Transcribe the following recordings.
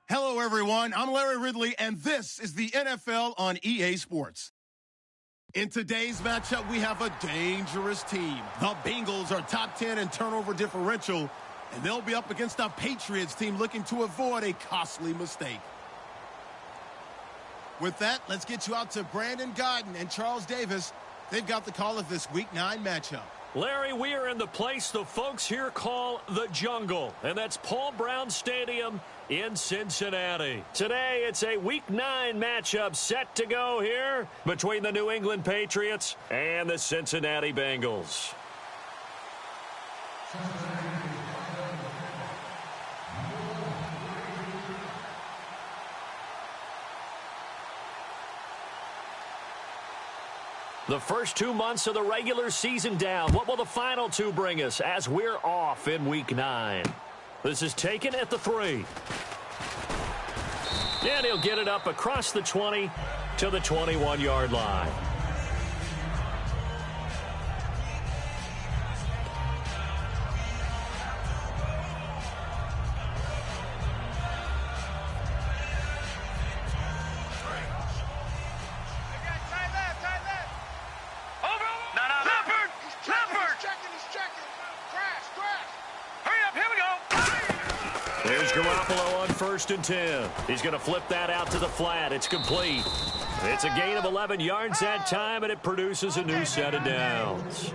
Hello, everyone. I'm Larry Ridley, and this is the NFL on EA Sports. In today's matchup, we have a dangerous team. The Bengals are top 10 in turnover differential, and they'll be up against a Patriots team looking to avoid a costly mistake. With that, let's get you out to Brandon Godden and Charles Davis. They've got the call of this Week 9 matchup. Larry, we are in the place the folks here call the Jungle, and that's Paul Brown Stadium in Cincinnati. Today, it's a Week 9 matchup set to go here between the New England Patriots and the Cincinnati Bengals. The first 2 months of the regular season down. What will the final 2 bring us as we're off in Week 9? This is taken at the 3. And he'll get it up across the 20 to the 21-yard line. First and 10. He's going to flip that out to the flat. It's complete. It's a gain of 11 yards that time, and it produces a new set of downs.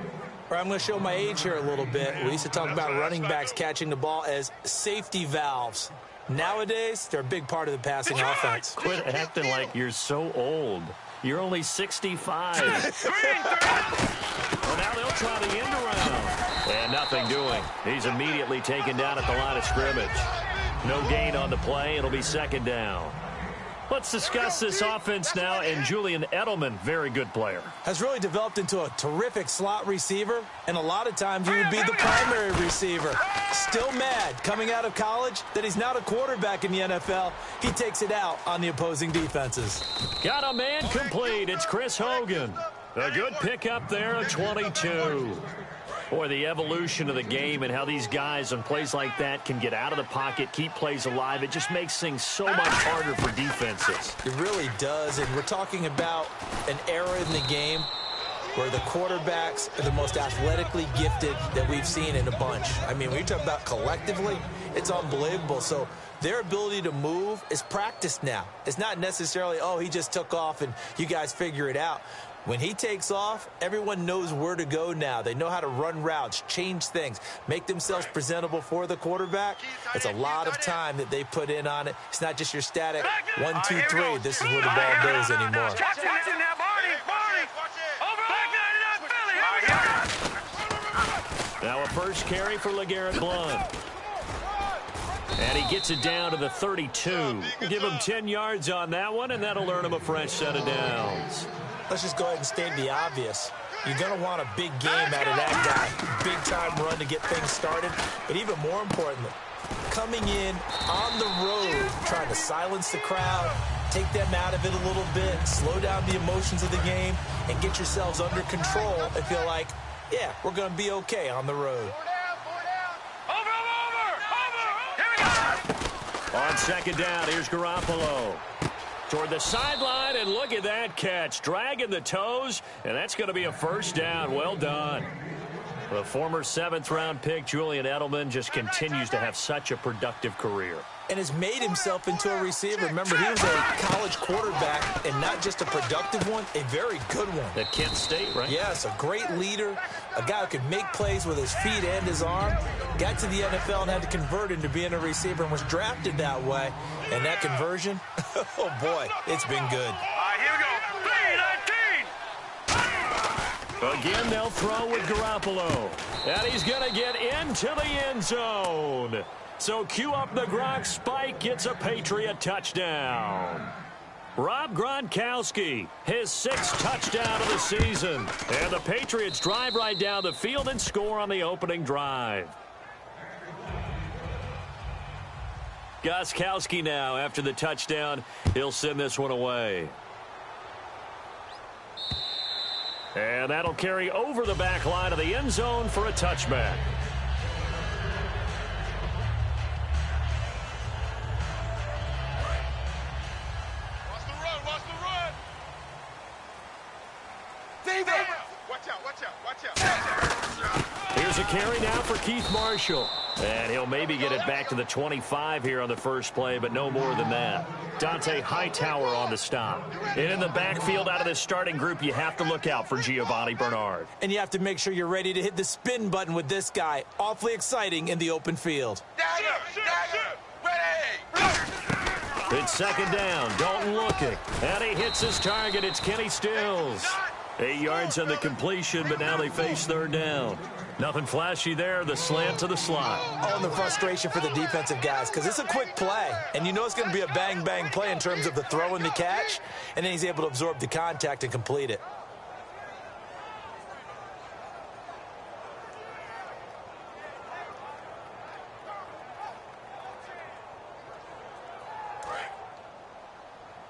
I'm going to show my age here a little bit. We used to talk about running backs catching the ball as safety valves. Nowadays, they're a big part of the passing offense. Quit acting like you're so old. You're only 65. Well, now they'll try the end around. And nothing doing. He's immediately taken down at the line of scrimmage. No gain on the play. It'll be second down. Let's discuss this offense now. And Julian Edelman, very good player. Has really developed into a terrific slot receiver. And a lot of times he would be the primary receiver. Still mad coming out of college that he's not a quarterback in the NFL. He takes it out on the opposing defenses. Got a man complete. It's Chris Hogan. A good pickup there, a 22. Boy, the evolution of the game and how these guys on plays like that can get out of the pocket, keep plays alive, it just makes things so much harder for defenses. It really does, and we're talking about an era in the game where the quarterbacks are the most athletically gifted that we've seen in a bunch. I mean, when you talk about collectively, it's unbelievable. So their ability to move is practiced now. It's not necessarily, oh, he just took off and you guys figure it out. When he takes off, everyone knows where to go now. They know how to run routes, change things, make themselves presentable for the quarterback. It's a lot of time that they put in on it. It's not just your static 1, 2, 3. This is where the ball goes anymore. Now a first carry for LeGarrette Blount. And he gets it down to the 32. Give him 10 yards on that one, and that'll earn him a fresh set of downs. Let's just go ahead and state the obvious. You're going to want a big game out of that guy. Big-time run to get things started. But even more importantly, coming in on the road, trying to silence the crowd, take them out of it a little bit, slow down the emotions of the game, and get yourselves under control and feel like, yeah, we're going to be okay on the road. On second down, here's Garoppolo. Toward the sideline, and look at that catch. Dragging the toes, and that's going to be a first down. Well done. The former 7th-round pick, Julian Edelman, just continues to have such a productive career. And has made himself into a receiver. Remember, he was a college quarterback, and not just a productive one, a very good one. At Kent State, right? Yes, a great leader, a guy who could make plays with his feet and his arm. Got to the NFL and had to convert into being a receiver and was drafted that way. And that conversion, oh boy, it's been good. All right, here we go. 3-19. Again, they'll throw with Garoppolo. And he's going to get into the end zone. So cue up the Gronk spike, gets a Patriot touchdown. Rob Gronkowski, his 6th touchdown of the season. And the Patriots drive right down the field and score on the opening drive. Gostkowski now, after the touchdown, he'll send this one away. And that'll carry over the back line of the end zone for a touchback. Here's a carry now for Keith Marshall. And he'll maybe get it back to the 25 here on the first play, but no more than that. Dante Hightower on the stop. And in the backfield out of the starting group, you have to look out for Giovanni Bernard. And you have to make sure you're ready to hit the spin button with this guy. Awfully exciting in the open field. It's second down. Dalton looking. And he hits his target. It's Kenny Stills. 8 yards on the completion, but now they face third down. Nothing flashy there. The slant to the slot. Oh, and the frustration for the defensive guys, because it's a quick play. And you know it's going to be a bang-bang play in terms of the throw and the catch. And then he's able to absorb the contact and complete it.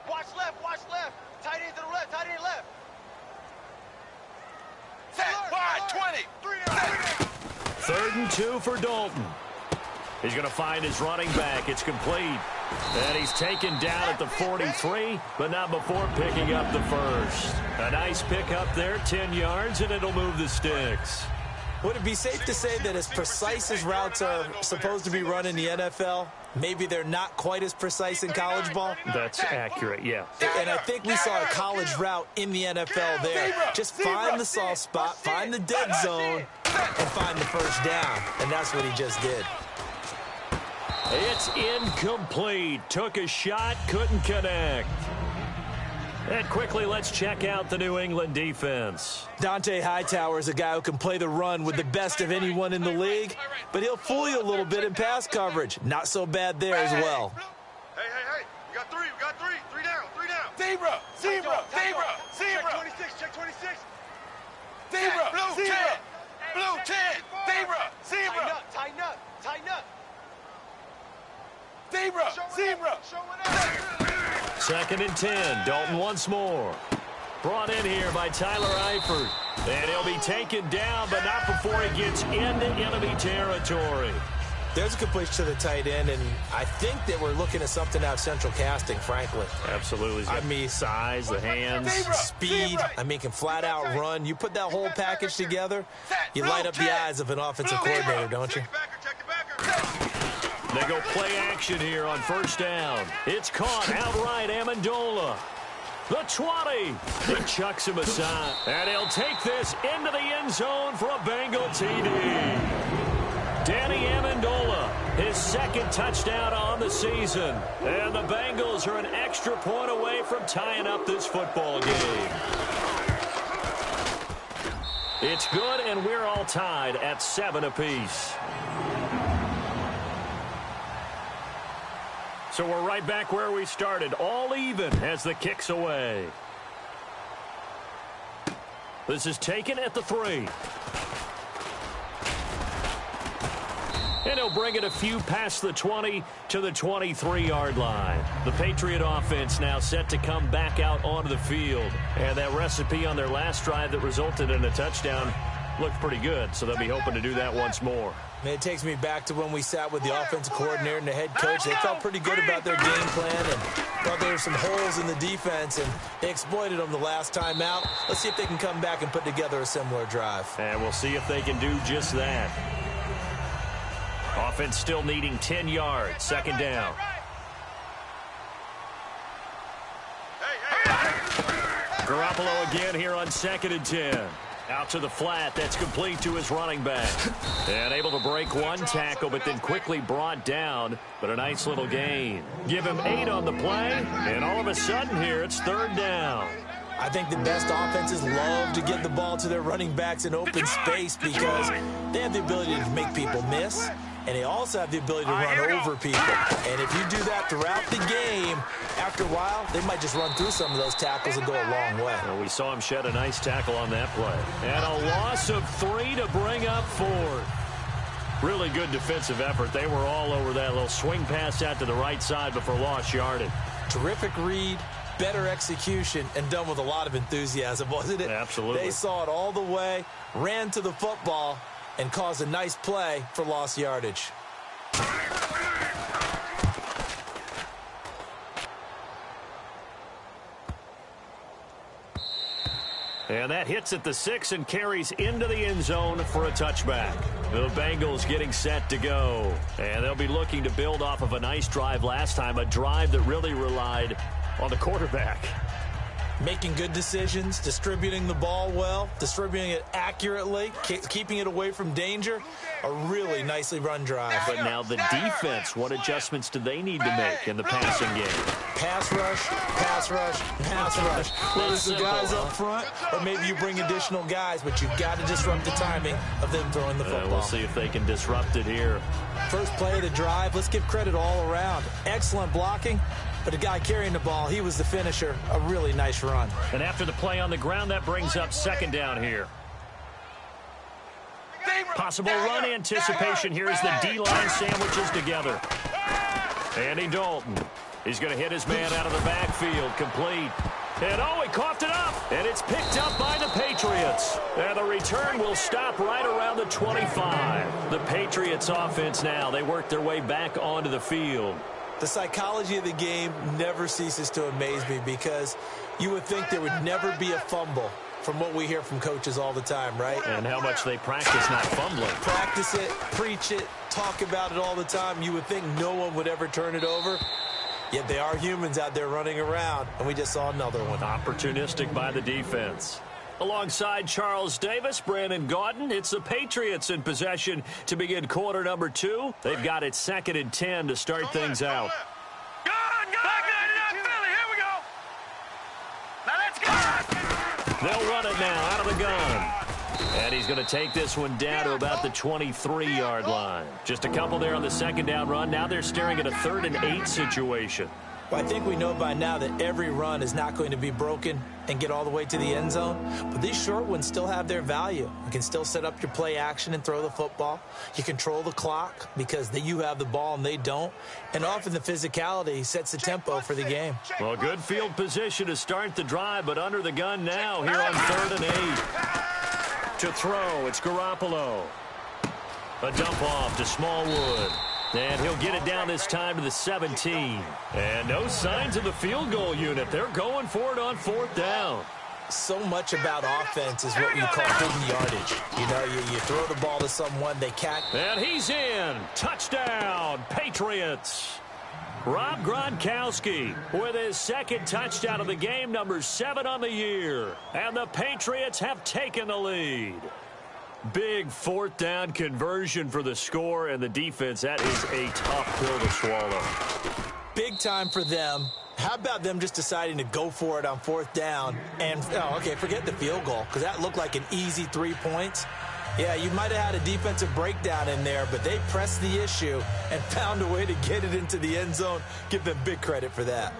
Watch left. Tight end to the left, tight end left. 20. 3rd and 2 for Dalton. He's going to find his running back. It's complete. And he's taken down at the 43, but not before picking up the first. A nice pickup there, 10 yards, and it'll move the sticks. Would it be safe to say that as precise as routes are supposed to be run in the NFL, maybe they're not quite as precise in college ball? That's accurate, yeah. And I think we saw a college route in the NFL there. Just find the soft spot, find the dead zone, and find the first down. And that's what he just did. It's incomplete. Took a shot, couldn't connect. And quickly, let's check out the New England defense. Dante Hightower is a guy who can play the run with the best of anyone in the league, but he'll fool you a little bit in pass coverage. Not so bad there as well. Hey. We got three. Three down. Zebra. Check 26. Zebra. Blue 10. Zebra. Tighten up. Zebra. 2nd and 10. Dalton once more. Brought in here by Tyler Eifert. And he'll be taken down, but not before he gets into enemy territory. There's a completion to the tight end, and I think that we're looking at something out of central casting, frankly. Absolutely. I mean, size, the hands. Speed. I mean, can flat out run. You put that whole package together, you light up the eyes of an offensive coordinator, don't you? They go play action here on first down. It's caught outright, Amendola. The 20. He chucks him aside. And he'll take this into the end zone for a Bengal TD. Danny Amendola, his 2nd touchdown on the season. And the Bengals are an extra point away from tying up this football game. It's good, and we're all tied at 7 apiece. So we're right back where we started, all even as the kick's away. This is taken at the 3. And he'll bring it a few past the 20 to the 23-yard line. The Patriot offense now set to come back out onto the field. And that recipe on their last drive that resulted in a touchdown looked pretty good, so they'll be hoping to do that once more. Man, it takes me back to when we sat with the offensive coordinator and the head coach. They felt pretty good about their game plan and thought there were some holes in the defense, and they exploited them the last time out. Let's see if they can come back and put together a similar drive. And we'll see if they can do just that. Offense still needing 10 yards, 2nd down. Garoppolo again here on 2nd and 10. Out to the flat. That's complete to his running back. And able to break one tackle, but then quickly brought down. But a nice little gain. Give him 8 on the play, and all of a sudden here it's 3rd down. I think the best offenses love to get the ball to their running backs in open space because they have the ability to make people miss, and they also have the ability to run over people. And if you do that throughout the game, after a while, they might just run through some of those tackles and go a long way. Well, we saw him shed a nice tackle on that play. And a loss of 3 to bring up 4. Really good defensive effort. They were all over that little swing pass out to the right side before lost yardage. Terrific read, better execution, and done with a lot of enthusiasm, wasn't it? Absolutely. They saw it all the way, ran to the football, and caused a nice play for lost yardage. And that hits at the 6 and carries into the end zone for a touchback. The Bengals getting set to go. And they'll be looking to build off of a nice drive last time, a drive that really relied on the quarterback. Making good decisions, distributing the ball well, distributing it accurately, keeping it away from danger. A really nicely run drive. But now the defense, what adjustments do they need to make in the passing game? Pass rush, pass rush, pass rush. Whether it's the guys up front or maybe you bring additional guys, but you've got to disrupt the timing of them throwing the football. We'll see if they can disrupt it here. First play of the drive, let's give credit all around. Excellent blocking. But the guy carrying the ball, he was the finisher. A really nice run. And after the play on the ground, that brings up second down here. Possible run anticipation here as the D-line sandwiches together. Andy Dalton. He's going to hit his man out of the backfield. Complete. And he coughed it up. And it's picked up by the Patriots. And the return will stop right around the 25. The Patriots offense now, they work their way back onto the field. The psychology of the game never ceases to amaze me because you would think there would never be a fumble from what we hear from coaches all the time, right? And how much they practice not fumbling. Practice it, preach it, talk about it all the time. You would think no one would ever turn it over. Yet they are humans out there running around, and we just saw another one. Opportunistic by the defense. Alongside Charles Davis, Brandon Gaudin, it's the Patriots in possession to begin quarter number 2. They've got it 2nd and 10 to start things out. Good. Philly, here we go. Now let's go. They'll run it now out of the gun. And he's going to take this one down to about the 23-yard line. Just a couple there on the second down run. Now they're staring at a 3rd and 8 situation. Well, I think we know by now that every run is not going to be broken and get all the way to the end zone. But these short ones still have their value. You can still set up your play action and throw the football. You control the clock because you have the ball and they don't. And often the physicality sets the tempo for the game. Well, good field position to start the drive, but under the gun now here on 3rd and 8. To throw, it's Garoppolo. A dump off to Smallwood. And he'll get it down this time to the 17. And no signs of the field goal unit. They're going for it on 4th down. So much about offense is what you call hidden yardage. You know, you throw the ball to someone, they catch. And he's in. Touchdown, Patriots. Rob Gronkowski with his 2nd touchdown of the game, number 7 on the year. And the Patriots have taken the lead. Big 4th down conversion for the score, and the defense, that is a tough pill to swallow. Big time for them. How about them just deciding to go for it on 4th down? And, forget the field goal, because that looked like an easy 3 points. Yeah, you might have had a defensive breakdown in there, but they pressed the issue and found a way to get it into the end zone. Give them big credit for that.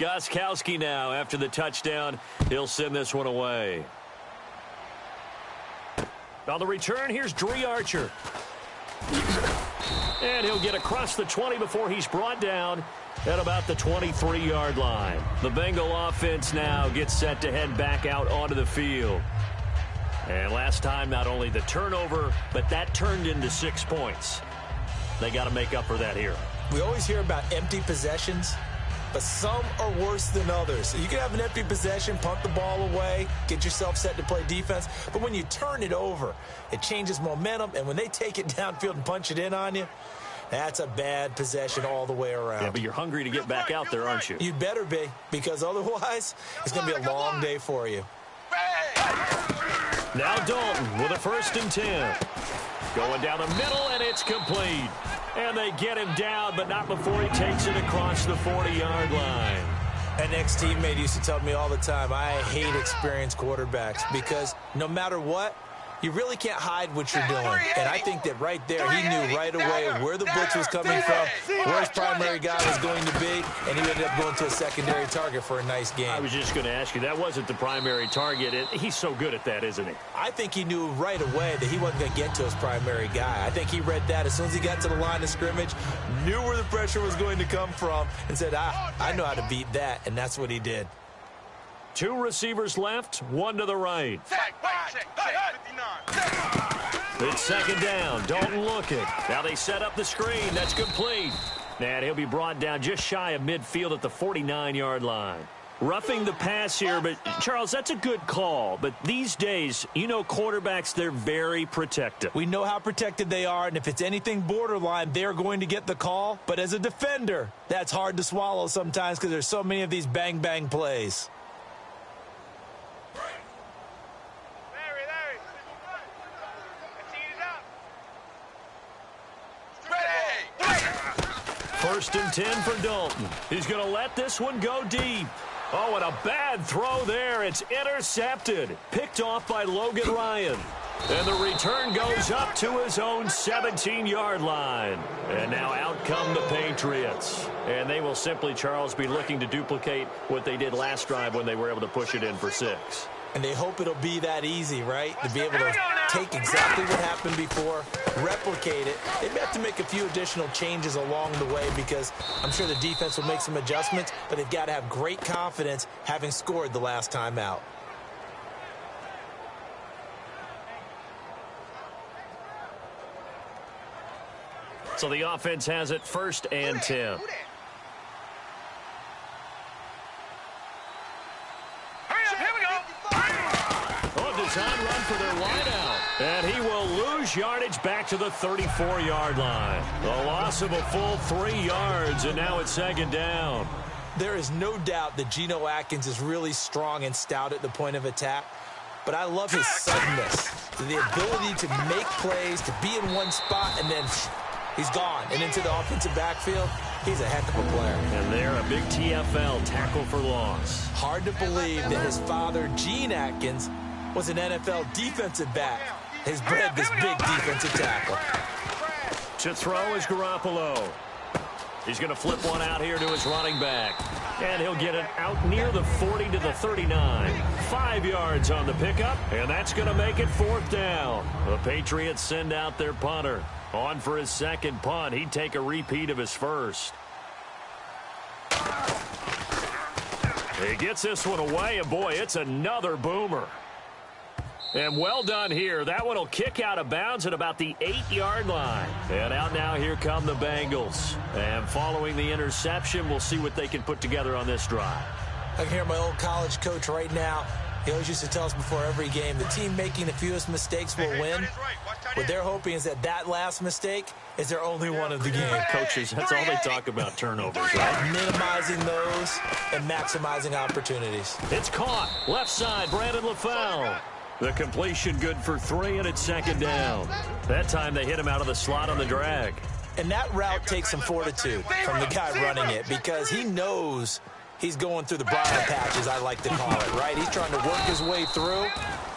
Gostkowski now, after the touchdown, he'll send this one away. On the return, here's Dree Archer. And he'll get across the 20 before he's brought down at about the 23-yard line. The Bengal offense now gets set to head back out onto the field. And last time, not only the turnover, but that turned into 6 points. They got to make up for that here. We always hear about empty possessions, but some are worse than others. You can have an empty possession, punt the ball away, get yourself set to play defense. But when you turn it over, it changes momentum. And when they take it downfield and punch it in on you, that's a bad possession all the way around. Yeah, but you're hungry to get back out there, aren't you? You'd better be, because otherwise it's going to be a long day for you. Now Dalton with a 1st and 10. Going down the middle, and it's complete. And they get him down, but not before he takes it across the 40-yard line. An ex-teammate used to tell me all the time, I hate experienced quarterbacks because no matter what, you really can't hide what you're doing. And I think that right there, he knew right away where the blitz was coming from, where his primary guy was going to be, and he ended up going to a secondary target for a nice game. I was just going to ask you, that wasn't the primary target. He's so good at that, isn't he? I think he knew right away that he wasn't going to get to his primary guy. I think he read that as soon as he got to the line of scrimmage, knew where the pressure was going to come from, and said, I know how to beat that, and that's what he did. 2 receivers left, 1 to the right. It's 2nd down. Dalton looking. Now they set up the screen. That's complete. And he'll be brought down just shy of midfield at the 49-yard line. Roughing the pass here, but, Charles, that's a good call. But these days, you know quarterbacks, they're very protective. We know how protected they are, and if it's anything borderline, they're going to get the call. But as a defender, that's hard to swallow sometimes because there's so many of these bang-bang plays. First and 10 for Dalton. He's going to let this one go deep. Oh, and a bad throw there. It's intercepted. Picked off by Logan Ryan. And the return goes up to his own 17-yard line. And now out come the Patriots. And they will simply, Charles, be looking to duplicate what they did last drive when they were able to push it in for 6. And they hope it'll be that easy, right? To be able to take exactly what happened before, replicate it. They may have to make a few additional changes along the way because I'm sure the defense will make some adjustments, but they've got to have great confidence having scored the last time out. So the offense has it first and 10. On run for their wideout. And he will lose yardage back to the 34-yard line. A loss of a full 3 yards, and now it's second down. There is no doubt that Geno Atkins is really strong and stout at the point of attack, but I love his suddenness, the ability to make plays, to be in one spot, and then he's gone. And into the offensive backfield, he's a heck of a player. And they're a big TFL, tackle for loss. Hard to believe that his father, Gene Atkins, was an NFL defensive back. Has bred this big defensive tackle. To throw is Garoppolo. He's going to flip one out here to his running back. And he'll get it out near the 40 to the 39. 5 yards on the pickup, and that's going to make it fourth down. The Patriots send out their punter. On for his second punt. He'd take a repeat of his first. He gets this one away, and boy, it's another boomer. And well done here. That one will kick out of bounds at about the 8-yard line. And out now, here come the Bengals. And following the interception, we'll see what they can put together on this drive. I can hear my old college coach right now. He always used to tell us before every game, the team making the fewest mistakes will win. What they're hoping is that last mistake is their only one of the game. Coaches, that's all they talk about, turnovers, right? Minimizing those and maximizing opportunities. It's caught. Left side, Brandon LaFell. The completion good for 3, and it's second down. That time they hit him out of the slot on the drag. And that route takes some fortitude from the guy running it because he knows he's going through the briar patch, as I like to call it, right? He's trying to work his way through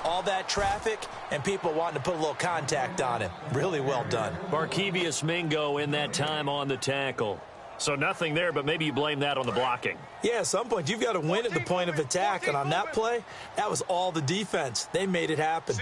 all that traffic and people wanting to put a little contact on him. Really well done. Barkevius Mingo in that time on the tackle. So nothing there, but maybe you blame that on the blocking. Yeah, at some point, you've got to win at the point of attack. And on that play, that was all the defense. They made it happen.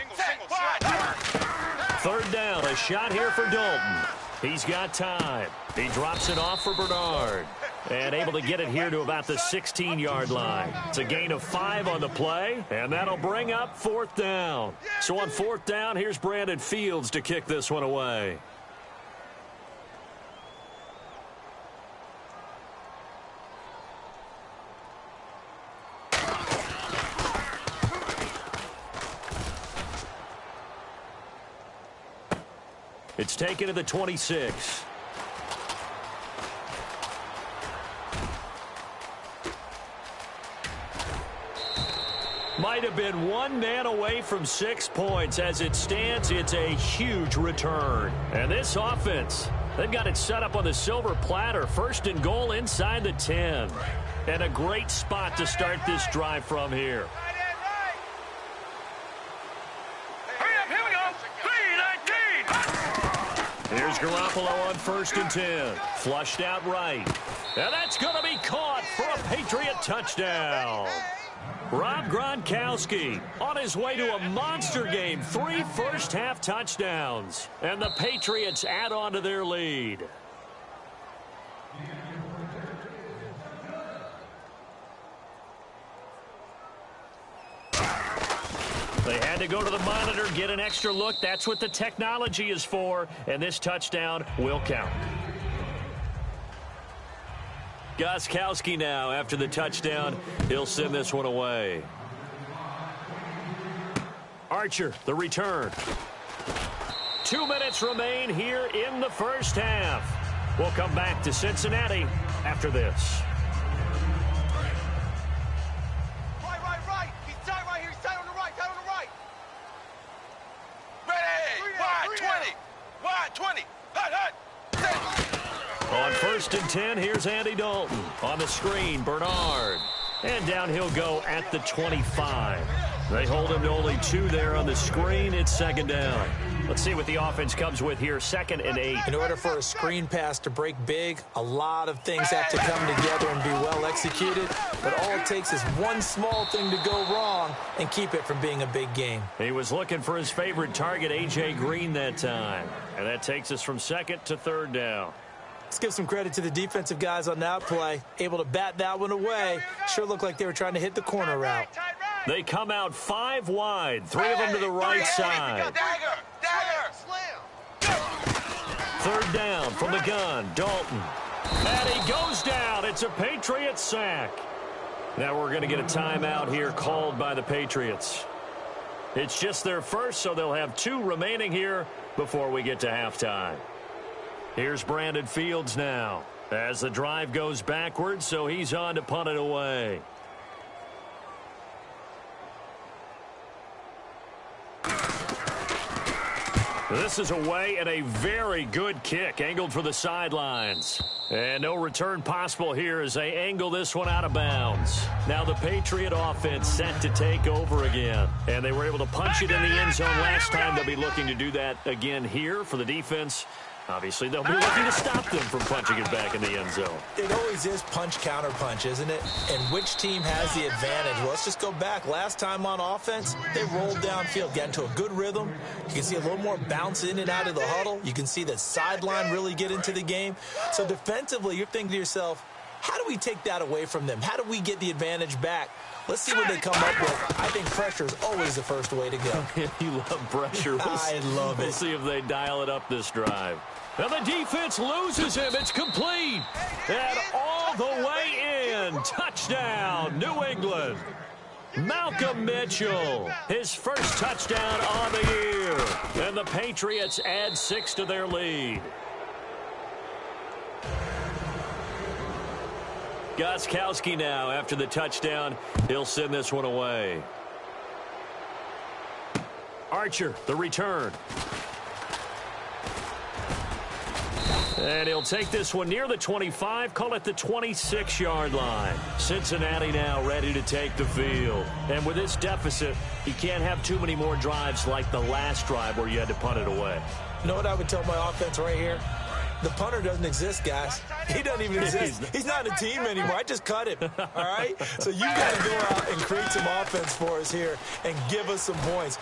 Third down, a shot here for Dalton. He's got time. He drops it off for Bernard. And able to get it here to about the 16-yard line. It's a gain of 5 on the play, and that'll bring up fourth down. So on fourth down, here's Brandon Fields to kick this one away. It's taken to the 26. Might have been one man away from 6 points. As it stands, it's a huge return. And this offense, they've got it set up on the silver platter. First and goal inside the 10. And a great spot to start this drive from here. Here's Garoppolo on first and 10. Flushed out right. And that's going to be caught for a Patriot touchdown. Rob Gronkowski on his way to a monster game. 3 first-half touchdowns. And the Patriots add on to their lead. They had to go to the monitor, get an extra look. That's what the technology is for. And this touchdown will count. Gostkowski now, after the touchdown, he'll send this one away. Archer, the return. 2 minutes remain here in the first half. We'll come back to Cincinnati after this. Right. He's tight right here. He's tight on the right. Ready. Wide 20. Wide 20. Hut. On 1st and 10, here's Andy Dalton. On the screen, Bernard. And down he'll go at the 25. They hold him to only 2 there on the screen. It's 2nd down. Let's see what the offense comes with here. 2nd and 8. In order for a screen pass to break big, a lot of things have to come together and be well executed. But all it takes is one small thing to go wrong and keep it from being a big game. He was looking for his favorite target, A.J. Green, that time. And that takes us from 2nd to 3rd down. Let's give some credit to the defensive guys on that play. Able to bat that one away. Sure looked like they were trying to hit the corner route. They come out 5 wide. 3 of them to the right side. Dagger. Slam. 3rd down from the gun. Dalton. And he goes down. It's a Patriots sack. Now we're going to get a timeout here called by the Patriots. It's just their first, so they'll have 2 remaining here before we get to halftime. Here's Brandon Fields now as the drive goes backwards, so he's on to punt it away. This is away and a very good kick angled for the sidelines. And no return possible here as they angle this one out of bounds. Now the Patriot offense set to take over again. And they were able to punch it in the end zone last time. They'll be looking to do that again here for the defense. Obviously, they'll be looking to stop them from punching it back in the end zone. It always is punch-counter-punch, isn't it? And which team has the advantage? Well, let's just go back. Last time on offense, they rolled downfield, got into a good rhythm. You can see a little more bounce in and out of the huddle. You can see the sideline really get into the game. So defensively, you're thinking to yourself, how do we take that away from them? How do we get the advantage back? Let's see what they come up with. I think pressure is always the first way to go. You love pressure. I love it. We'll see if they dial it up this drive. And the defense loses him. It's complete. And all the way in. Touchdown, New England. Malcolm Mitchell, his first touchdown on the year. And the Patriots add 6 to their lead. Gostkowski now, after the touchdown, he'll send this one away. Archer, the return. And he'll take this one near the 25, call it the 26-yard line. Cincinnati now ready to take the field. And with this deficit, you can't have too many more drives like the last drive where you had to punt it away. You know what I would tell my offense right here? The punter doesn't exist, guys. He doesn't even exist. He's not a team anymore. I just cut him, all right? So you've got to go out and create some offense for us here and give us some points.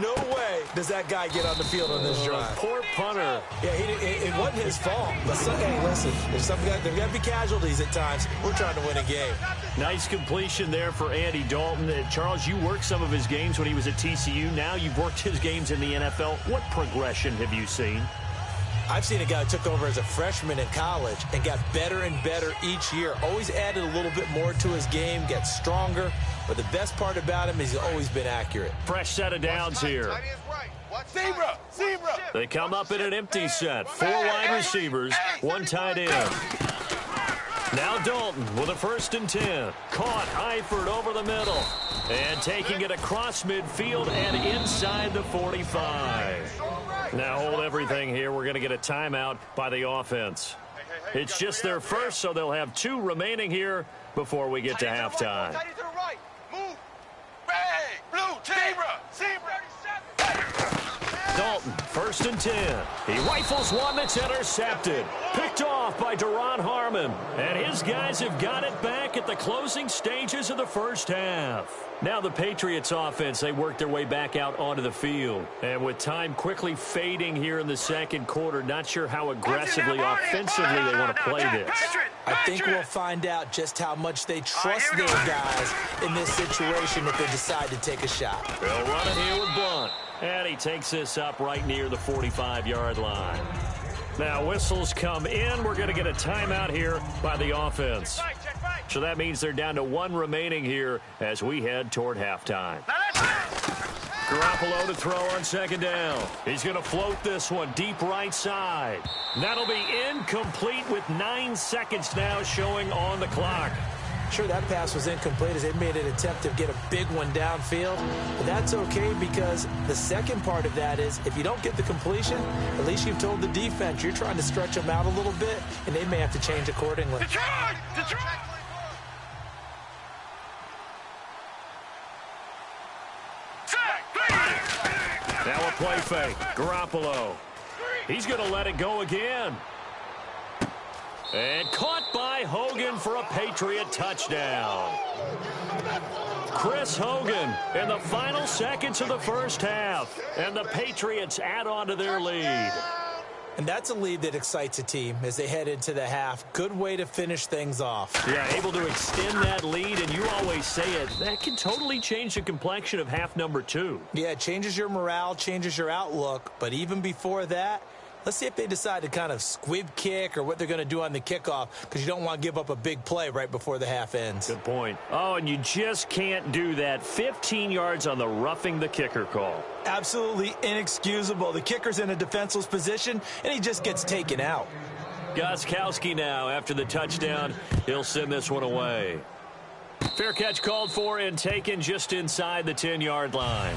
No way does that guy get on the field on this drive. Poor punter. Yeah, it wasn't his fault. But hey, listen, there's got to be casualties at times. We're trying to win a game. Nice completion there for Andy Dalton. Charles, you worked some of his games when he was at TCU. Now you've worked his games in the NFL. What progression have you seen? I've seen a guy who took over as a freshman in college and got better and better each year. Always added a little bit more to his game, gets stronger. But the best part about him is he's always been accurate. Fresh set of downs here. Zebra. They come up in an empty set. 4 wide receivers, 1 tight end. Now Dalton with a 1st and 10. Caught Eifert over the middle. And taking it across midfield and inside the 45. Now hold everything here. We're going to get a timeout by the offense. It's just their first, so they'll have 2 remaining here before we get to halftime. Move. Red, blue, zebra. Dalton, 1st and 10. He rifles one that's intercepted. Picked off by Duron Harmon. And his guys have got it back at the closing stages of the first half. Now the Patriots offense, they work their way back out onto the field. And with time quickly fading here in the second quarter, not sure how aggressively, offensively they want to play this. I think we'll find out just how much they trust their guys in this situation if they decide to take a shot. They'll run it here with Blunt. And he takes this up right near the 45-yard line. Now whistles come in. We're going to get a timeout here by the offense. So that means they're down to one remaining here as we head toward halftime. Garoppolo to throw on second down. He's going to float this one deep right side. That'll be incomplete with 9 seconds now showing on the clock. Sure, that pass was incomplete as they made an attempt to get a big one downfield. But that's okay because the second part of that is if you don't get the completion, at least you've told the defense you're trying to stretch them out a little bit, and they may have to change accordingly. Detroit! Now a play fake. Garoppolo. He's going to let it go again. And caught by Hogan for a Patriot touchdown. Chris Hogan in the final seconds of the first half. And the Patriots add on to their lead. And that's a lead that excites a team as they head into the half. Good way to finish things off. Yeah, able to extend that lead, and you always say it, that can totally change the complexion of half number 2. Yeah, it changes your morale, changes your outlook. But even before that, let's see if they decide to kind of squib kick or what they're going to do on the kickoff because you don't want to give up a big play right before the half ends. Good point. Oh, and you just can't do that. 15 yards on the roughing the kicker call. Absolutely inexcusable. The kicker's in a defenseless position, and he just gets taken out. Gostkowski now after the touchdown. He'll send this one away. Fair catch called for and taken just inside the 10-yard line.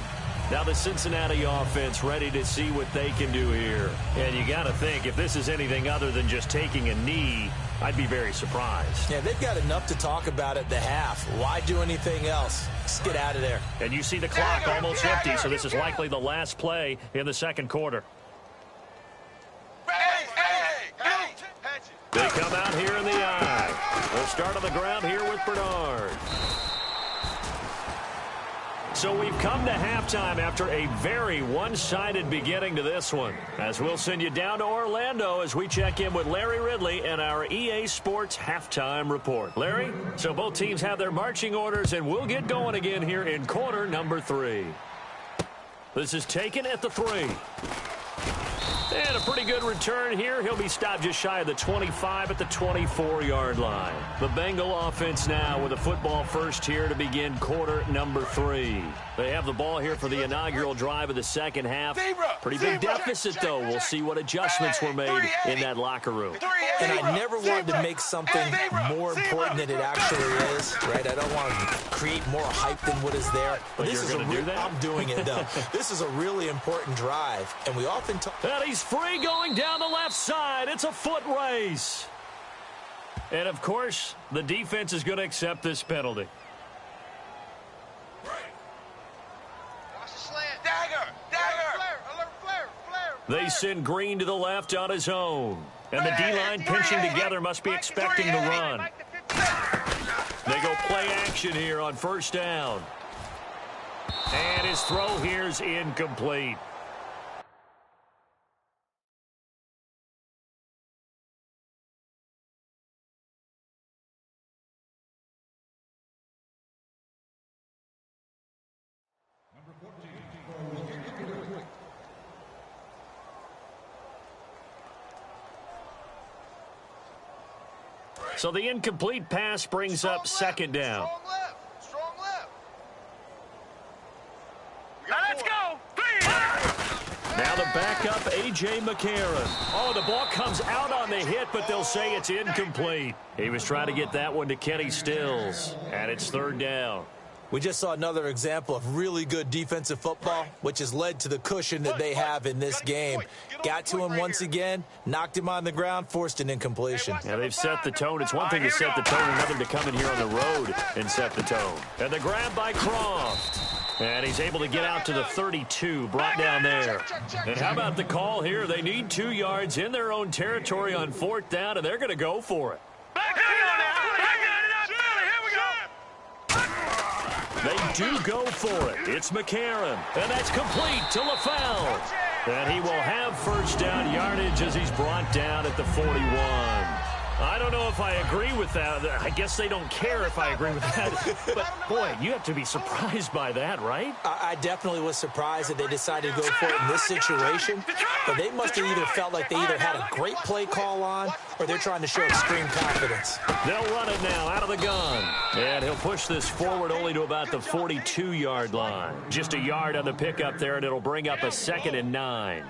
Now the Cincinnati offense ready to see what they can do here. And you got to think, if this is anything other than just taking a knee, I'd be very surprised. Yeah, they've got enough to talk about at the half. Why do anything else? Just get out of there. And you see the clock almost empty, so this is likely the last play in the second quarter. They come out here in the eye. We'll start on the ground here with Bernard. So we've come to halftime after a very one-sided beginning to this one. As we'll send you down to Orlando as we check in with Larry Ridley and our EA Sports Halftime Report. Larry, so both teams have their marching orders, and we'll get going again here in quarter number 3. This is taken at the 3. And a pretty good return here. He'll be stopped just shy of the 25 at the 24-yard line. The Bengal offense now with a football first here to begin quarter number 3. They have the ball here for the inaugural drive of the second half. Pretty big deficit, though. We'll see what adjustments were made in that locker room. And I never wanted to make something more important than it actually is, right? I don't want to create more hype than what is there. But this is do that? I'm doing it, though. This is a really important drive, and we often talk. And he's free going down the left side. It's a foot race. And, of course, the defense is going to accept this penalty. They send Green to the left on his own. And the D-line pinching together must be expecting the run. They go play action here on first down. And his throw here's incomplete. So the incomplete pass brings up second down. Strong left. Now let's go. Now the backup, A.J. McCarron. Oh, the ball comes out on the hit, but they'll say it's incomplete. He was trying to get that one to Kenny Stills, and it's third down. We just saw another example of really good defensive football, which has led to the cushion that they have in this game. Got to him once again, knocked him on the ground, forced an incompletion. Yeah, they've set the tone. It's one thing to set the tone, another to come in here on the road and set the tone. And the grab by Croft. And he's able to get out to the 32, brought down there. And how about the call here? They need 2 yards in their own territory on fourth down, and they're going to go for it. They do go for it. It's McCarron. And that's complete to LaFell. And he will have first down yardage as he's brought down at the 41. I don't know if I agree with that. I guess they don't care if I agree with that. But, boy, you have to be surprised by that, right? I definitely was surprised that they decided to go for it in this situation. But they must have either felt like they either had a great play call on or they're trying to show extreme confidence. They'll run it now out of the gun. And he'll push this forward only to about the 42-yard line. Just a yard on the pickup there, and it'll bring up a 2nd and 9.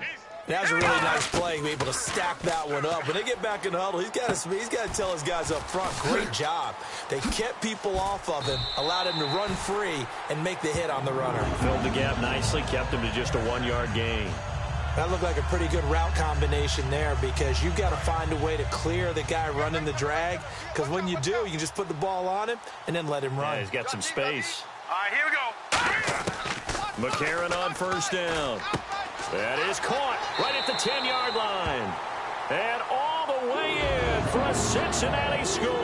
That was a really nice play, to be able to stack that one up. When they get back in the huddle, he's got to tell his guys up front, great job. They kept people off of him, allowed him to run free, and make the hit on the runner. Filled the gap nicely, kept him to just a 1-yard gain. That looked like a pretty good route combination there because you've got to find a way to clear the guy running the drag, because when you do, you can just put the ball on him and then let him run. Yeah, he's got some space. All right, here we go. McCarron on first down. That is caught right at the 10-yard line. And all the way in for a Cincinnati score.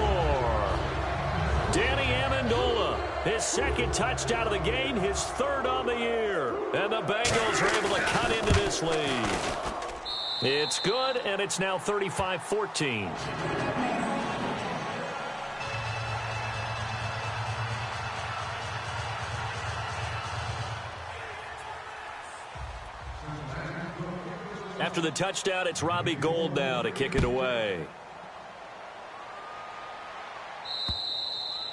Danny Amendola, his 2nd touchdown of the game, his 3rd on the year. And the Bengals are able to cut into this lead. It's good, and it's now 35-14. After the touchdown, it's Robbie Gould now to kick it away.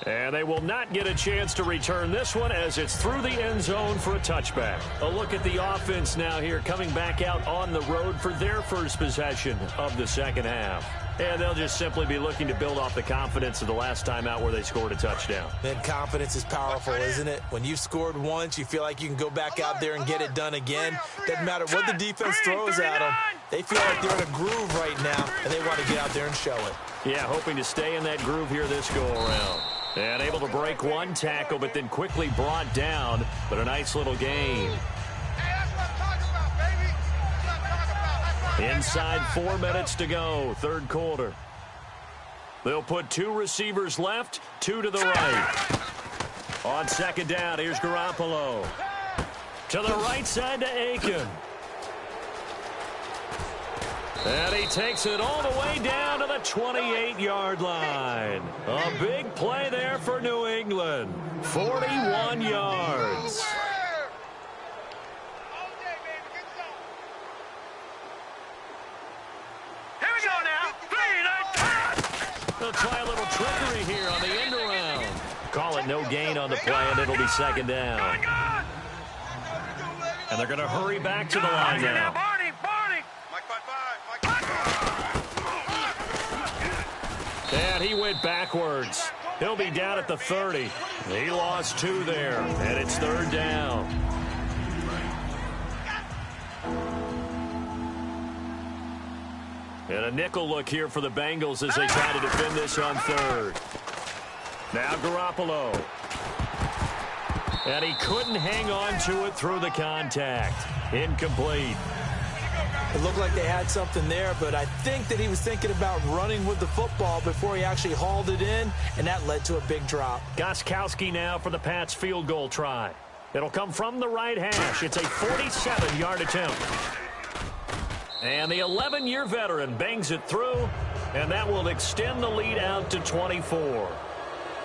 And they will not get a chance to return this one as it's through the end zone for a touchback. A look at the offense now here, coming back out on the road for their first possession of the second half. And they'll just simply be looking to build off the confidence of the last time out where they scored a touchdown. Man, confidence is powerful, isn't it? When you've scored once, you feel like you can go back out there and get it done again. Doesn't matter what the defense throws at them. They feel like they're in a groove right now, and they want to get out there and show it. Yeah, hoping to stay in that groove here this go-around. And able to break one tackle, but then quickly brought down. But a nice little gain. Inside 4 minutes to go, 3rd quarter. They'll put 2 receivers left, 2 to the right. On 2nd down, here's Garoppolo. To the right side to Aiken. And he takes it all the way down to the 28-yard line. A big play there for New England. 41 yards. Here we go now. 3, 9, They'll try a little trickery here on the end around. Call it no gain on the play, and it'll be 2nd down. And they're going to hurry back to the line now. And he went backwards. He'll be down at the 30. He lost 2 there, and it's 3rd down. And a nickel look here for the Bengals as they try to defend this on 3rd. Now Garoppolo. And he couldn't hang on to it through the contact. Incomplete. It looked like they had something there, but I think that he was thinking about running with the football before he actually hauled it in, and that led to a big drop. Gostkowski now for the Pats field goal try. It'll come from the right hash. It's a 47-yard attempt. And the 11-year veteran bangs it through, and that will extend the lead out to 24.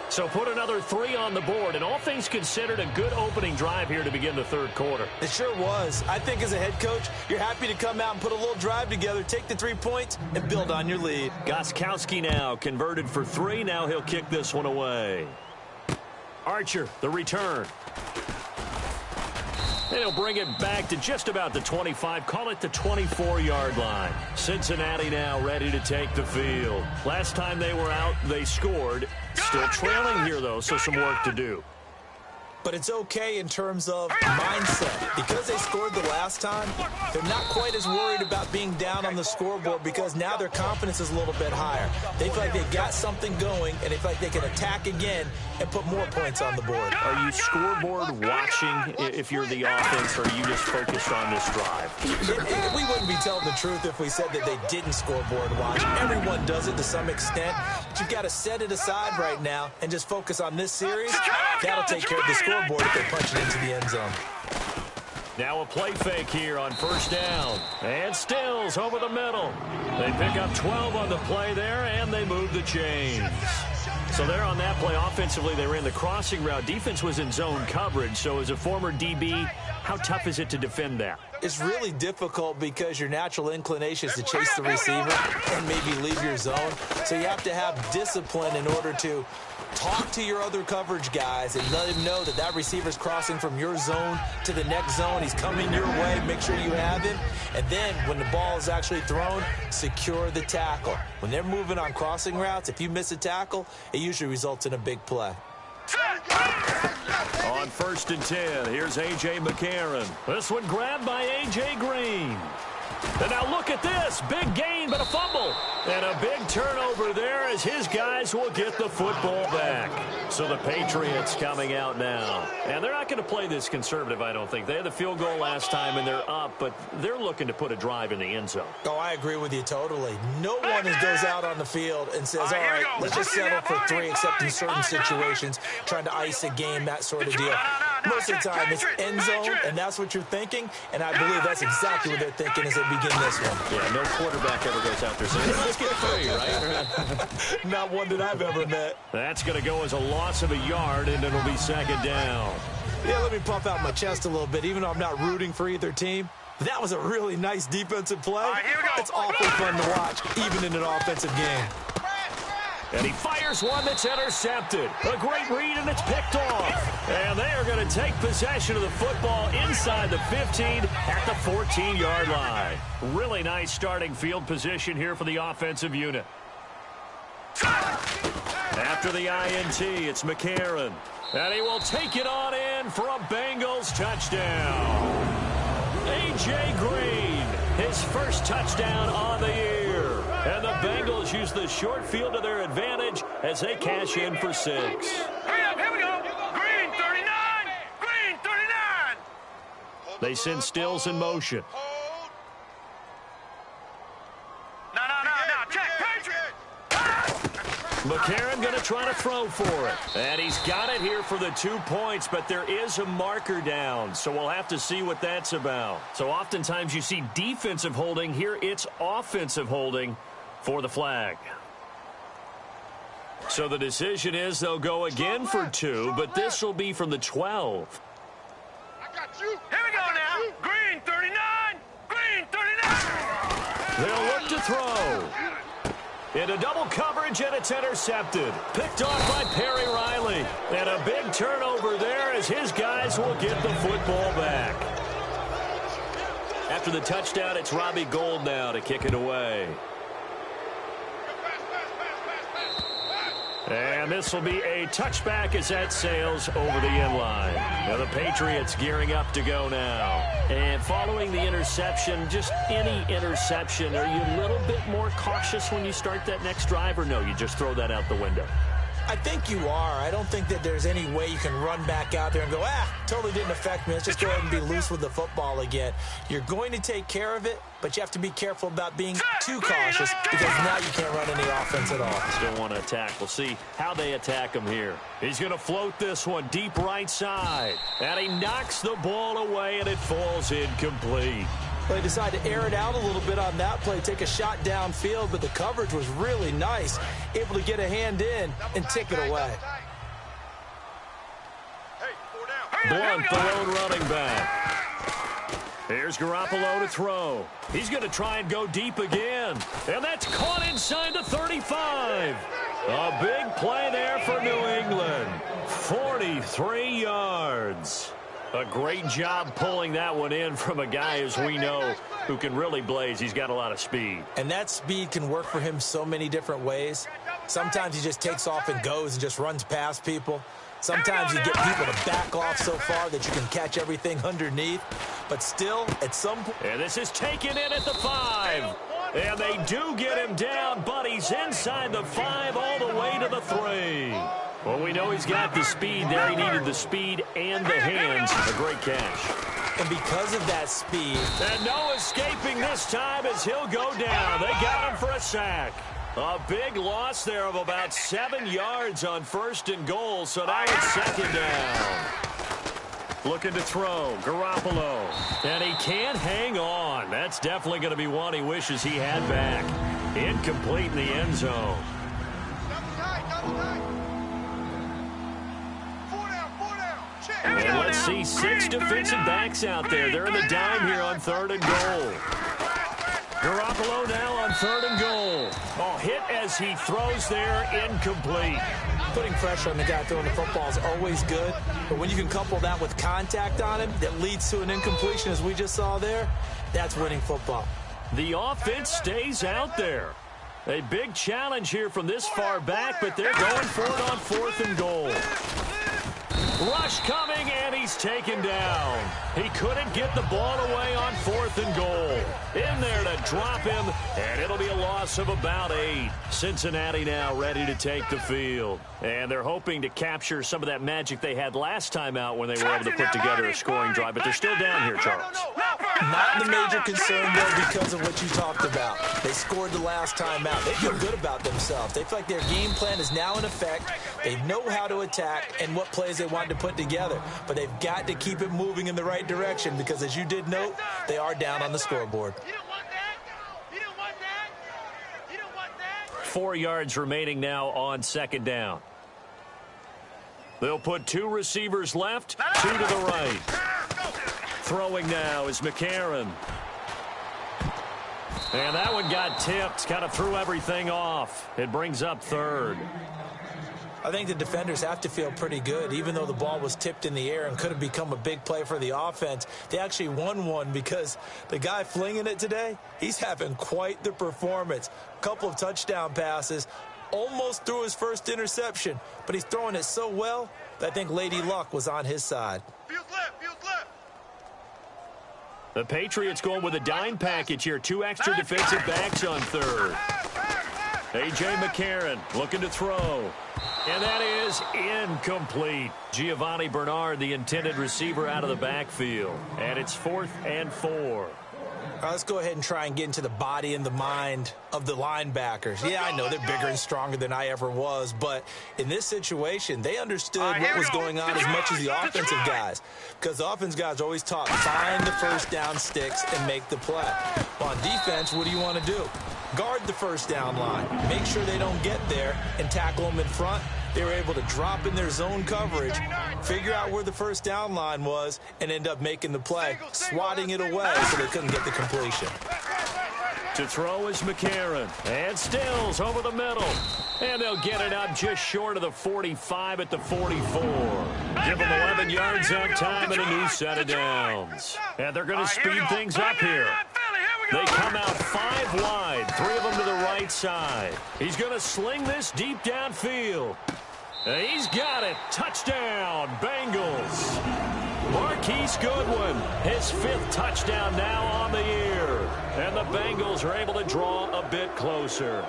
So put another 3 on the board, and all things considered, a good opening drive here to begin the 3rd quarter. It sure was. I think as a head coach, you're happy to come out and put a little drive together, take the 3 points, and build on your lead. Gostkowski now converted for 3. Now he'll kick this one away. Archer, the return. And he'll bring it back to just about the 25, call it the 24-yard line. Cincinnati now ready to take the field. Last time they were out, they scored. Still trailing here, though, so some work to do. But it's okay in terms of mindset. Because they scored the last time, they're not quite as worried about being down on the scoreboard because now their confidence is a little bit higher. They feel like they got something going, and they feel like they can attack again and put more points on the board. Are you scoreboard watching if you're the offense, or are you just focused on this drive? We wouldn't be telling the truth if we said that they didn't scoreboard watch. Everyone does it to some extent. But you've got to set it aside right now and just focus on this series. That'll take care of the scoreboard if they punch it into the end zone. Now a play fake here on first down. And Stills over the middle. They pick up 12 on the play there, and they move the chains. So there on that play, offensively, they ran the crossing route. Defense was in zone coverage. So as a former DB, how tough is it to defend that? It's really difficult because your natural inclination is to chase the receiver and maybe leave your zone. So you have to have discipline in order to talk to your other coverage guys and let him know that that receiver's crossing from your zone to the next zone. He's coming your way. Make sure you have him. And then when the ball is actually thrown, secure the tackle. When they're moving on crossing routes, if you miss a tackle, it usually results in a big play. On first and 10, here's A.J. McCarron. This one grabbed by A.J. Green. And now look at this. Big gain, but a fumble. And a big turnover there as his guys will get the football back. So the Patriots coming out now. And they're not going to play this conservative, I don't think. They had the field goal last time, and they're up, but they're looking to put a drive in the end zone. Oh, I agree with you totally. No one goes out on the field and says, all right, let's just settle for 3, except in certain situations, trying to ice a game, that sort of deal. Most of the time, it's end zone, and that's what you're thinking, and I believe that's exactly what they're thinking as they begin this one. Yeah, no quarterback ever goes out there saying, let's get 3, right? Not one that I've ever met. That's going to go as a loss of a yard, and it'll be second down. Yeah, let me puff out my chest a little bit, even though I'm not rooting for either team. That was a really nice defensive play. It's awfully fun to watch, even in an offensive game. And he fires one that's intercepted. A great read, and it's picked off. And they are going to take possession of the football inside the 15 at the 14-yard line. Really nice starting field position here for the offensive unit. After the INT, it's McCarron. And he will take it on in for a Bengals touchdown. A.J. Green, his first touchdown on the year. And the Bengals use the short field to their advantage as they cash in for 6. Hurry up, here we go. Green 39. Green 39. They send Stills in motion. No. Check. Patriot. McCarron going to try to throw for it. And he's got it here for the 2 points, but there is a marker down, so we'll have to see what that's about. So oftentimes you see defensive holding. Here it's offensive holding for the flag. So the decision is they'll go again for 2, but this will be from the 12. I got you. Here we go now. Green 39. Green 39. They'll look to throw. Into double coverage, and it's intercepted. Picked off by Perry Riley. And a big turnover there as his guys will get the football back. After the touchdown, it's Robbie Gould now to kick it away. And this will be a touchback as that sails over the end line. Now the Patriots gearing up to go now. And following the interception, just any interception, are you a little bit more cautious when you start that next drive, or no, you just throw that out the window? I think you are. I don't think that there's any way you can run back out there and go, totally didn't affect me. Let's just go ahead and be loose with the football again. You're going to take care of it, but you have to be careful about being too cautious because now you can't run any offense at all. Still want to attack. We'll see how they attack him here. He's going to float this one deep right side. And he knocks the ball away, and it falls incomplete. They decided to air it out a little bit on that play, take a shot downfield, but the coverage was really nice, able to get a hand in and tick it away. Blunt, the lone running back. Here's Garoppolo to throw. He's going to try and go deep again. And that's caught inside the 35. A big play there for New England. 43 yards. A great job pulling that one in from a guy, as we know, who can really blaze. He's got a lot of speed. And that speed can work for him so many different ways. Sometimes he just takes off and goes and just runs past people. Sometimes you get people to back off so far that you can catch everything underneath. But still, at some point... And this is taken in at the 5. And they do get him down, but he's inside the 5 all the way to the 3. Well, we know he's got the speed there. He needed the speed and the hands. A great catch. And because of that speed... And no escaping this time as he'll go down. They got him for a sack. A big loss there of about 7 yards on 1st and goal, so now it's 2nd down. Looking to throw. Garoppolo. And he can't hang on. That's definitely going to be one he wishes he had back. Incomplete in the end zone. And let's see 6 defensive backs out there. They're in the dime here on 3rd and goal. Garoppolo now on 3rd and goal. Oh, hit as he throws there, incomplete. Putting pressure on the guy throwing the football is always good, but when you can couple that with contact on him that leads to an incompletion, as we just saw there, that's winning football. The offense stays out there. A big challenge here from this far back, but they're going for it on 4th and goal. Rush coming, and he's taken down. He couldn't get the ball away on 4th and goal. In there to drop him, and it'll be a loss of about 8. Cincinnati now ready to take the field. And they're hoping to capture some of that magic they had last time out when they were able to put together a scoring drive. But they're still down here, Charles. Not the major concern, though, because of what you talked about. They scored the last time out. They feel good about themselves. They feel like their game plan is now in effect. They know how to attack and what plays they want to put together. But they've got to keep it moving in the right direction because, as you did note, they are down on the scoreboard. 4 yards remaining now on 2nd down. They'll put 2 receivers left, 2 to the right. Throwing now is McCarron. And that one got tipped, kind of threw everything off. It brings up 3rd. I think the defenders have to feel pretty good. Even though the ball was tipped in the air and could have become a big play for the offense, they actually won one because the guy flinging it today, he's having quite the performance. A couple of touchdown passes, almost threw his first interception, but he's throwing it so well that I think Lady Luck was on his side. The Patriots going with a dime package here. 2 extra defensive backs on 3rd. A.J. McCarron looking to throw. And that is incomplete. Giovanni Bernard, the intended receiver, out of the backfield. And it's 4th and 4. Let's go ahead and try and get into the body and the mind of the linebackers. Yeah, I know they're bigger and stronger than I ever was, but in this situation, they understood what was going on as much as the offensive guys, because the offensive guys are always taught, find the first down sticks and make the play. Well, on defense, what do you want to do? Guard the first down line. Make sure they don't get there and tackle them in front. They were able to drop in their zone coverage, figure out where the first down line was, and end up making the play, swatting it away so they couldn't get the completion. To throw is McCarron. And Stills over the middle. And they'll get it up just short of the 45 at the 44. Give them 11 yards on time and a new set of downs. And they're going to speed things up here. They come out 5 wide, 3 of them to the right side. He's going to sling this deep downfield. And he's got it. Touchdown, Bengals. Marquise Goodwin, his 5th touchdown now on the year. And the Bengals are able to draw a bit closer.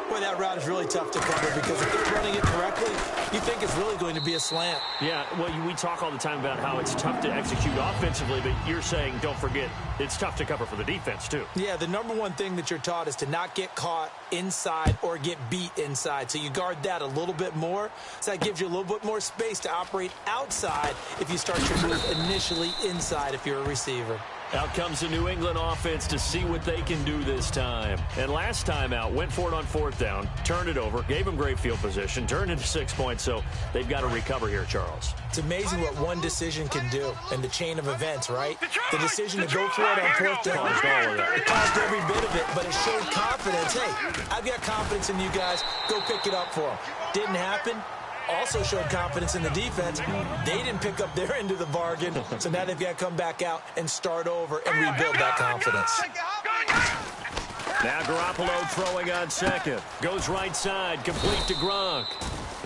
Boy, that route is really tough to cover because if they're running it correctly, you think it's really going to be a slant. Yeah, well, we talk all the time about how it's tough to execute offensively, but you're saying, don't forget, it's tough to cover for the defense, too. Yeah, the number one thing that you're taught is to not get caught inside or get beat inside. So you guard that a little bit more. So that gives you a little bit more space to operate outside if you start your move initially inside if you're a receiver. Out comes the New England offense to see what they can do this time. And last time out, went for it on 4th down, turned it over, gave them great field position, turned into 6 points, so they've got to recover here, Charles. It's amazing what one decision can do in the chain of events, right? The decision to go for it on 4th down, it caused every bit of it, but it showed confidence. Hey, I've got confidence in you guys. Go pick it up for them. Didn't happen. Also showed confidence in the defense. They didn't pick up their end of the bargain, so now they've got to come back out and start over and rebuild that confidence. Now Garoppolo throwing on 2nd. Goes right side, complete to Gronk.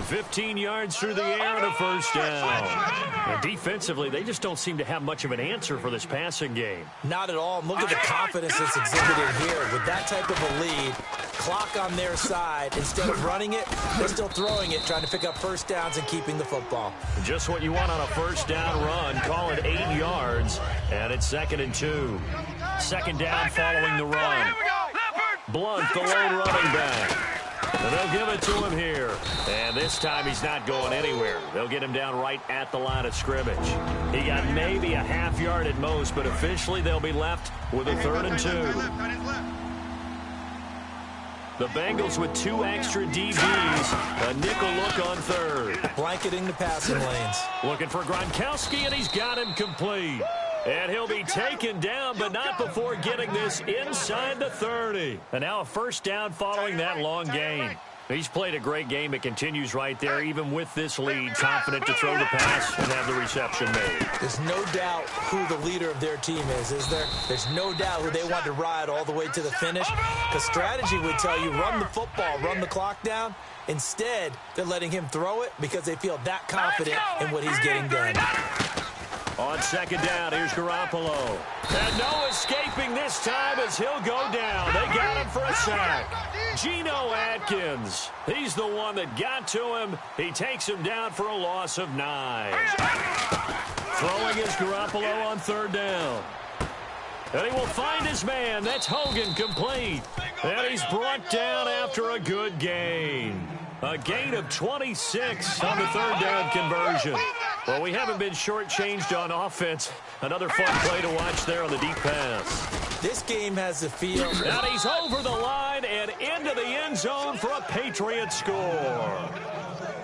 15 yards through the air and a 1st down. And defensively, they just don't seem to have much of an answer for this passing game. Not at all. And look at the confidence that's exhibited here. With that type of a lead, clock on their side, instead of running it, they're still throwing it, trying to pick up 1st downs and keeping the football. Just what you want on a 1st down run. Call it 8 yards, and it's 2nd and 2. 2nd down following the run. Blunt, the lone running back. And they'll give it to him here. And this time he's not going anywhere. They'll get him down right at the line of scrimmage. He got maybe a half yard at most, but officially they'll be left with a 3rd and 2. The Bengals with 2 extra DBs. A nickel look on 3rd. Blanketing the passing lanes. Looking for Gronkowski, and he's got him complete. And he'll be taken down, but not before getting this inside the 30. And now a 1st down following that long gain. He's played a great game. It continues right there, even with this lead. Confident to throw the pass and have the reception made. There's no doubt who the leader of their team is there? There's no doubt who they want to ride all the way to the finish. Because strategy would tell you, run the football, run the clock down. Instead, they're letting him throw it because they feel that confident in what he's getting done. On 2nd down, here's Garoppolo. And no escaping this time as he'll go down. They got him for a sack. Geno Atkins. He's the one that got to him. He takes him down for a loss of 9. Throwing is Garoppolo on 3rd down. And he will find his man. That's Hogan, complete. And he's brought down after a good gain. A gain of 26 on the 3rd down conversion. Well, we haven't been shortchanged on offense. Another fun play to watch there on the deep pass. This game has the feel. And he's over the line and into the end zone for a Patriot score.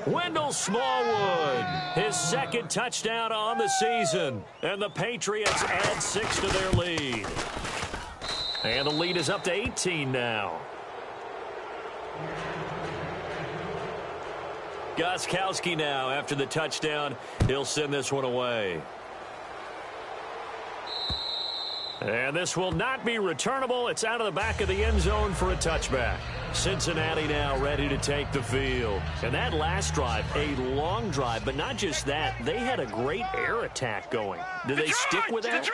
Wendell Smallwood, his 2nd touchdown on the season. And the Patriots add 6 to their lead. And the lead is up to 18 now. Gostkowski now after the touchdown. He'll send this one away. And this will not be returnable. It's out of the back of the end zone for a touchback. Cincinnati now ready to take the field. And that last drive, a long drive, but not just that. They had a great air attack going. Do they stick with that?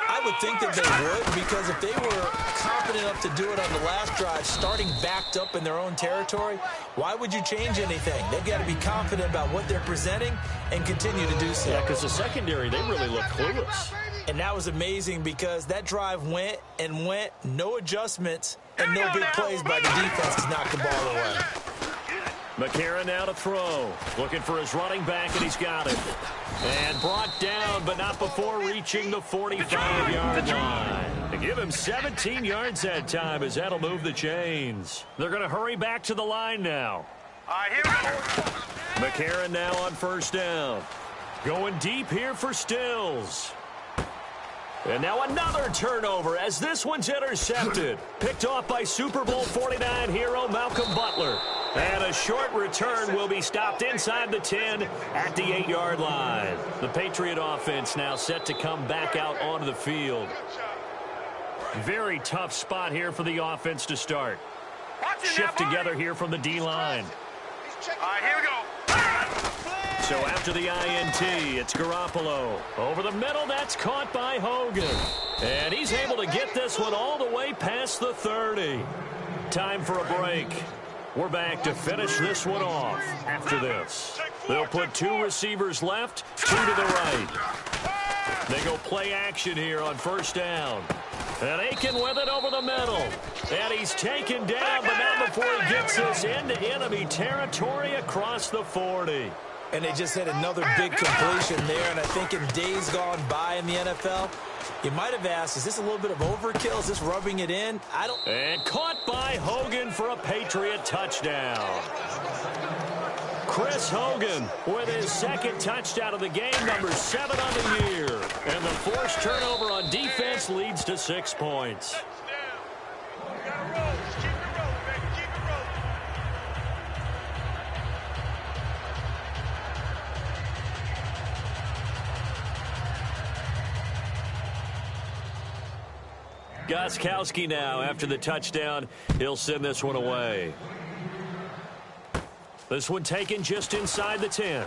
I would think that they would, because if they were confident enough to do it on the last drive, starting backed up in their own territory, why would you change anything? They've got to be confident about what they're presenting and continue to do so. Yeah, because the secondary, they really look clueless. And that was amazing because that drive went and went, no adjustments, and no big plays by the defense to knock the ball away. McCarron now to throw. Looking for his running back, and he's got it. And brought down, but not before reaching the 45-yard line. To give him 17 yards that time, as that'll move the chains. They're going to hurry back to the line now. All right, here we go. McCarron now on 1st down. Going deep here for Stills. And now another turnover as this one's intercepted. Picked off by Super Bowl 49 hero Malcolm Butler. And a short return will be stopped inside the 10 at the 8-yard line. The Patriot offense now set to come back out onto the field. Very tough spot here for the offense to start. Shift together here from the D-line. All right, here we go. So after the INT, it's Garoppolo. Over the middle, that's caught by Hogan. And he's able to get this one all the way past the 30. Time for a break. We're back to finish this one off after this. They'll put 2 receivers left, 2 to the right. They go play action here on 1st down. And Aiken with it over the middle. And he's taken down, but not before he gets this into enemy territory across the 40. And they just had another big completion there. And I think in days gone by in the NFL, you might have asked, is this a little bit of overkill? Is this rubbing it in? And caught by Hogan for a Patriot touchdown. Chris Hogan with his 2nd touchdown of the game, number 7 on the year. And the forced turnover on defense leads to 6 points. Gostkowski now after the touchdown. He'll send this one away. This one taken just inside the 10.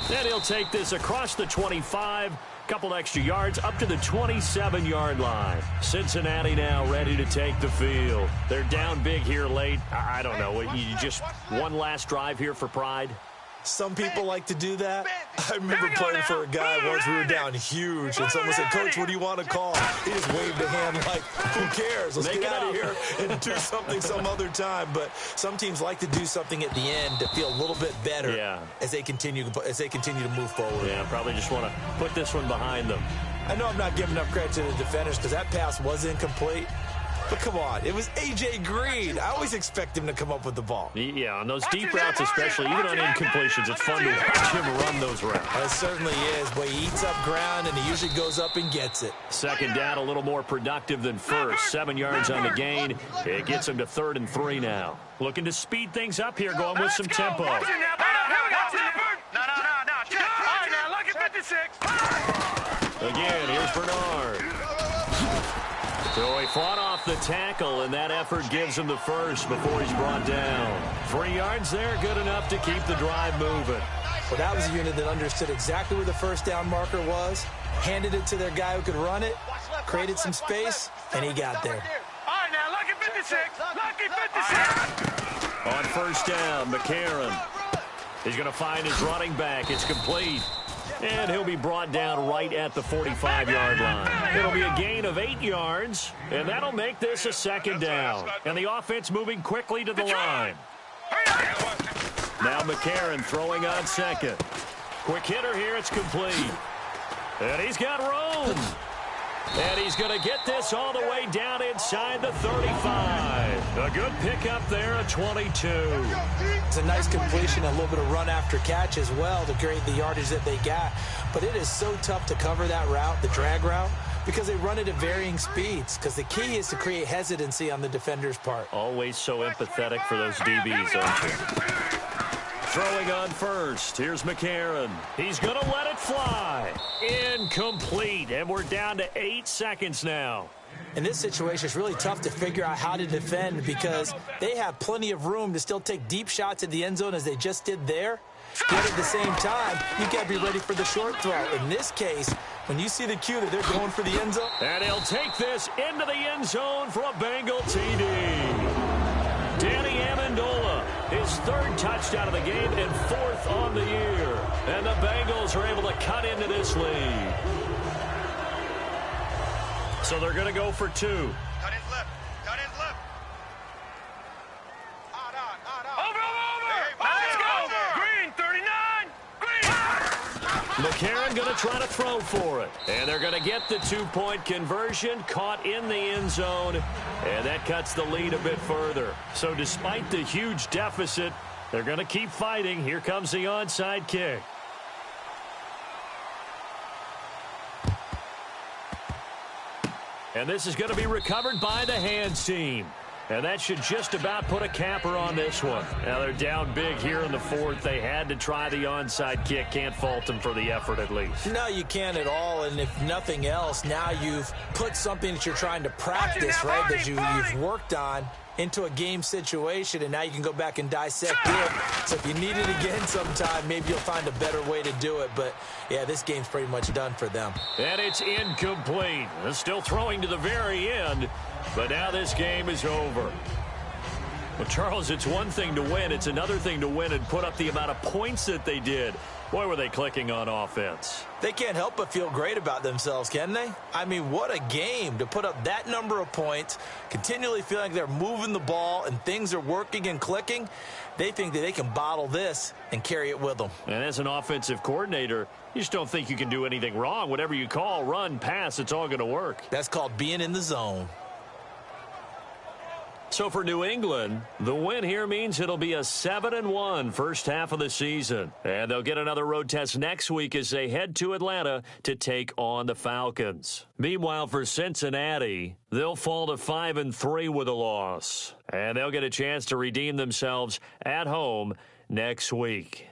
Then he'll take this across the 25. Couple extra yards up to the 27-yard line. Cincinnati now ready to take the field. They're down big here late. I don't know. You just one last drive here for pride? Some people like to do that. I remember playing for a guy once. We were down huge, and someone said, "Coach, what do you want to call?" He just waved a hand like, "Who cares? Let's get out of here and do something some other time." But some teams like to do something at the end to feel a little bit better as they continue to move forward. Yeah, probably just want to put this one behind them. I know I'm not giving enough credit to the defenders because that pass was incomplete. But come on, it was A.J. Green. I always expect him to come up with the ball. Yeah, on those deep routes especially, even on incompletions, it's fun to watch him run those routes. It certainly is, but he eats up ground and he usually goes up and gets it. Second down, a little more productive than first. 7 yards on the gain. It gets him to 3rd and 3 now. Looking to speed things up here, going with some tempo. No. All right, now, look at 56. Again, here's Bernard. So he fought off the tackle, and that effort gives him the first before he's brought down. 3 yards there, good enough to keep the drive moving. Well, that was a unit that understood exactly where the first down marker was, handed it to their guy who could run it, created some space, and he got there. All right, now, look at 56. Lucky 56. On first down, McCarron. He's going to find his running back. It's complete. And he'll be brought down right at the 45-yard line. It'll be a gain of 8 yards, and that'll make this a second down. And the offense moving quickly to the line. Now McCarron throwing on second. Quick hitter here, it's complete. And he's got room. And he's going to get this all the way down inside the 35. A good pickup there, a 22. It's a nice completion, a little bit of run after catch as well to create the yardage that they got. But it is so tough to cover that route, the drag route, because they run it at varying speeds. Because the key is to create hesitancy on the defender's part. Always so empathetic for those DBs, aren't you? Throwing on first. Here's McCarron. He's going to let it fly. Incomplete. And we're down to 8 seconds now. In this situation, it's really tough to figure out how to defend because they have plenty of room to still take deep shots at the end zone as they just did there. Yet at the same time, you got to be ready for the short throw. In this case, when you see the cue that they're going for the end zone. And he'll take this into the end zone for a Bengal TD. Danny Amendola, his 3rd touchdown of the game and 4th on the year. And the Bengals are able to cut into this lead. So they're going to go for 2. Cut his lip. Cut his lip. Over. Let's go. Green, 39. Green. McCarron going to try to throw for it. And they're going to get the 2-point conversion, caught in the end zone. And that cuts the lead a bit further. So despite the huge deficit, they're going to keep fighting. Here comes the onside kick. And this is going to be recovered by the hands team. And that should just about put a capper on this one. Now they're down big here in the 4th. They had to try the onside kick. Can't fault them for the effort at least. No, you can't at all. And if nothing else, now you've put something that you're trying to practice, right, that you've worked on into a game situation, and now you can go back and dissect it. So if you need it again sometime, maybe you'll find a better way to do it. But, yeah, this game's pretty much done for them. And it's incomplete. They're still throwing to the very end, but now this game is over. Well, Charles, it's one thing to win. It's another thing to win and put up the amount of points that they did. Boy, were they clicking on offense. They can't help but feel great about themselves, can they? I mean, what a game to put up that number of points, continually feeling like they're moving the ball and things are working and clicking. They think that they can bottle this and carry it with them. And as an offensive coordinator, you just don't think you can do anything wrong. Whatever you call, run, pass, it's all going to work. That's called being in the zone. So for New England, the win here means it'll be a 7-1 first half of the season. And they'll get another road test next week as they head to Atlanta to take on the Falcons. Meanwhile, for Cincinnati, they'll fall to 5-3 with a loss. And they'll get a chance to redeem themselves at home next week.